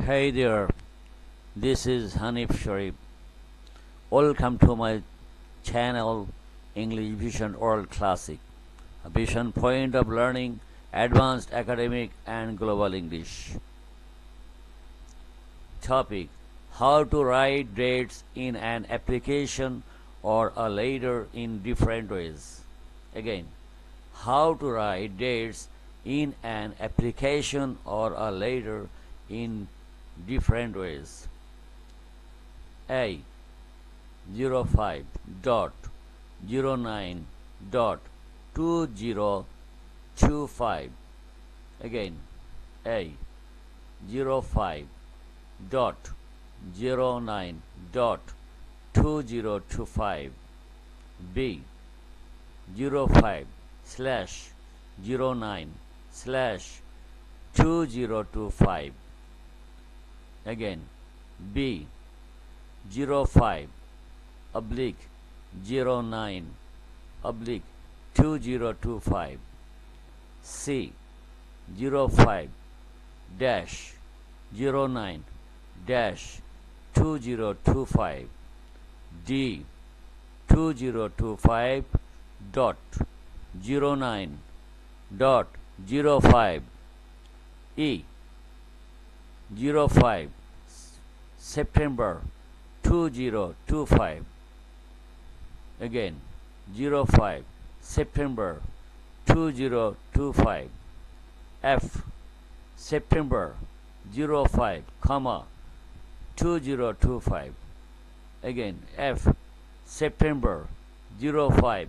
Hey there, this is Hanif Sharif. Welcome to my channel English Vision World Classic, a vision point of learning advanced academic and global English. Topic: How to write dates in an application or a letter in different ways. Again, how to write dates in an application or a letter in different ways. A 05.09.2025. Again, A 05.09.2025. B 05/09/2025. Again, B 05/09/2025. C 05-09-2025. D 2025.09.05. E 05 September 2025. Again, 05 September 2025. F September 05, 2025. Again, F September 05,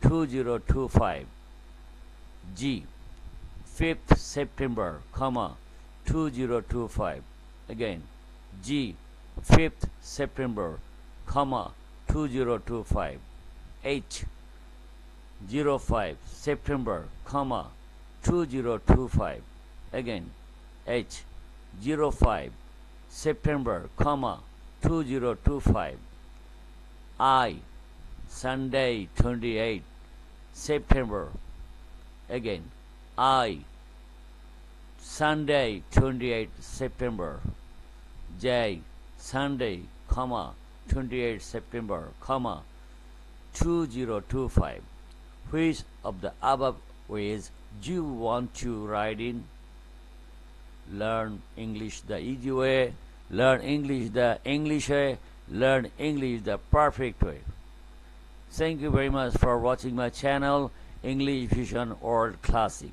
2025. G 5th September, 2025. Again, G 5th September, 2025. H 05 September, 2025. Again, H 05 September, 2025. I Sunday 28 September. Again, I Sunday 28 September. J Sunday, 28 September, 2025. Which of the above ways do you want to write in? Learn English the easy way, learn English the English way, learn English the perfect way. Thank you very much for watching my channel English Vision World Classic.